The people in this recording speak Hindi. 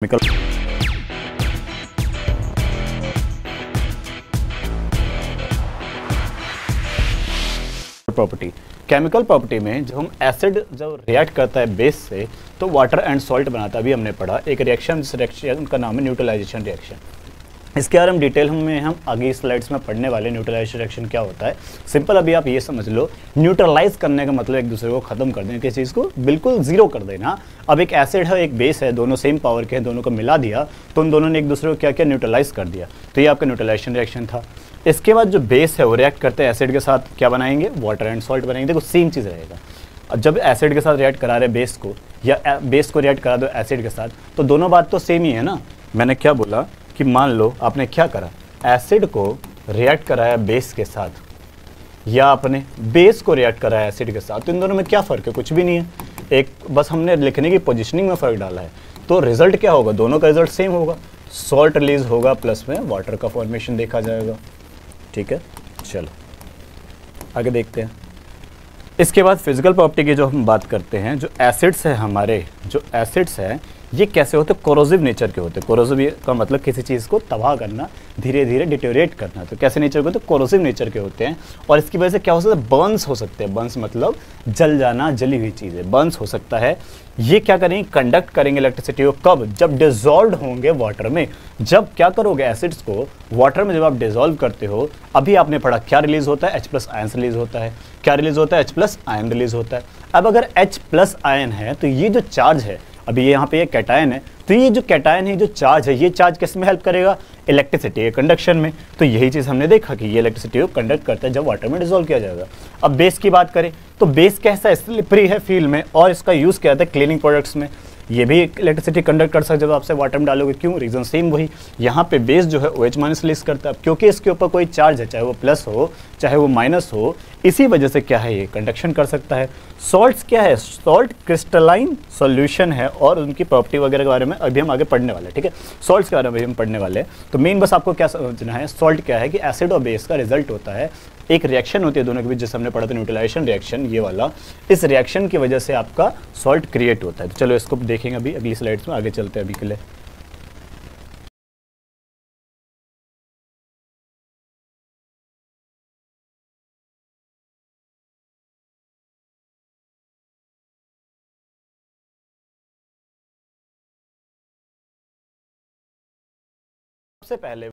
Chemical property. केमिकल प्रॉपर्टी में जब हम एसिड जब रिएक्ट करता है बेस से तो वाटर एंड सॉल्ट बनाता है। अभी हमने पढ़ा एक रिएक्शन, जिस रिएक्शन का नाम है न्यूट्रलाइजेशन रिएक्शन। इसके बारे में डिटेल में हम आगे स्लाइड्स में पढ़ने वाले। न्यूट्रलाइजेशन रिएक्शन क्या होता है, सिंपल अभी आप ये समझ लो, न्यूट्रलाइज करने का मतलब एक दूसरे को खत्म कर देना, किसी चीज़ को बिल्कुल जीरो कर देना। अब एक एसिड है एक बेस है, दोनों सेम पावर के हैं, दोनों को मिला दिया तो उन दोनों ने एक दूसरे को क्या किया, न्यूट्रलाइज कर दिया। तो ये आपका न्यूट्रलाइजेशन रिएक्शन था। इसके बाद जो बेस है वो रिएक्ट करते हैं एसिड के साथ, क्या बनाएंगे, वाटर एंड सॉल्ट बनाएंगे। देखो सेम चीज़ रहेगा। अब जब एसिड के साथ रिएक्ट करा रहे बेस को या बेस को रिएक्ट करा दो एसिड के साथ तो दोनों बात तो सेम ही है ना। मैंने क्या बोला कि मान लो आपने क्या करा, एसिड को रिएक्ट कराया बेस के साथ या आपने बेस को रिएक्ट कराया एसिड के साथ, तो इन दोनों में क्या फ़र्क है, कुछ भी नहीं है। एक बस हमने लिखने की पोजीशनिंग में फ़र्क डाला है। तो रिजल्ट क्या होगा, दोनों का रिजल्ट सेम होगा, सॉल्ट रिलीज होगा प्लस में वाटर का फॉर्मेशन देखा जाएगा। ठीक है, चलो आगे देखते हैं। इसके बाद फिजिकल प्रॉपर्टी की जो हम बात करते हैं, जो एसिड्स है हमारे, जो एसिड्स है ये कैसे होते हैं, कोरोसिव नेचर के होते हैं। कोरोसिव का मतलब किसी चीज़ को तबाह करना, धीरे धीरे डिटेरियोरेट करना। तो कैसे नेचर के होते हैं, कोरोसिव नेचर के होते हैं। और इसकी वजह से क्या हो सकता है, बर्न्स हो सकते हैं। बर्न्स मतलब जल जाना, जली हुई चीज़ें, बर्न्स हो सकता है। ये क्या करेंगे, कंडक्ट करेंगे इलेक्ट्रिसिटी को, कब, जब डिजॉल्व होंगे वाटर में। जब क्या करोगे, एसिड्स को वाटर में जब आप डिजॉल्व करते हो, अभी आपने पढ़ा क्या रिलीज होता है, H+ आयन रिलीज होता है। क्या रिलीज होता है, H+ आयन रिलीज होता है। अब अगर H+ आयन है तो ये जो चार्ज है, अभी ये यहाँ पे ये कैटायन है, तो ये जो कैटायन है, जो चार्ज है, ये चार्ज किस में हेल्प करेगा, इलेक्ट्रिसिटी के कंडक्शन में। तो यही चीज़ हमने देखा कि ये इलेक्ट्रिसिटी को कंडक्ट करता है जब वाटर में डिसॉल्व किया जाएगा। अब बेस की बात करें तो बेस कैसा है, स्लिपरी है फील में, और इसका यूज़ किया जाता है क्लीनिंग प्रोडक्ट्स में। ये भी इलेक्ट्रिसिटी कंडक्ट कर सकते जब आपसे वाटर में डालोगे। क्यों, रीज़न सेम वही। यहाँ पे बेस जो है OH- रिलीज करता है, क्योंकि इसके ऊपर कोई चार्ज है, चाहे वो प्लस हो चाहे वो माइनस हो, इसी वजह से क्या है, ये कंडक्शन कर सकता है। सॉल्ट्स क्या है, सॉल्ट क्रिस्टलाइन सॉल्यूशन है और उनकी प्रॉपर्टी वगैरह के बारे में अभी हम आगे पढ़ने वाले हैं। ठीक है, सॉल्ट्स के बारे में भी हम पढ़ने वाले हैं। तो मेन बस आपको क्या समझना है, सॉल्ट क्या है कि एसिड और बेस का रिजल्ट होता है, एक रिएक्शन होती है दोनों के बीच, जैसे हमने पढ़ा था न्यूट्रलाइजेशन रिएक्शन ये वाला। इस रिएक्शन की वजह से आपका सॉल्ट क्रिएट होता है। तो चलो इसको देखेंगे अभी अगली स्लाइड्स में, आगे चलते हैं अभी के लिए। सबसे पहले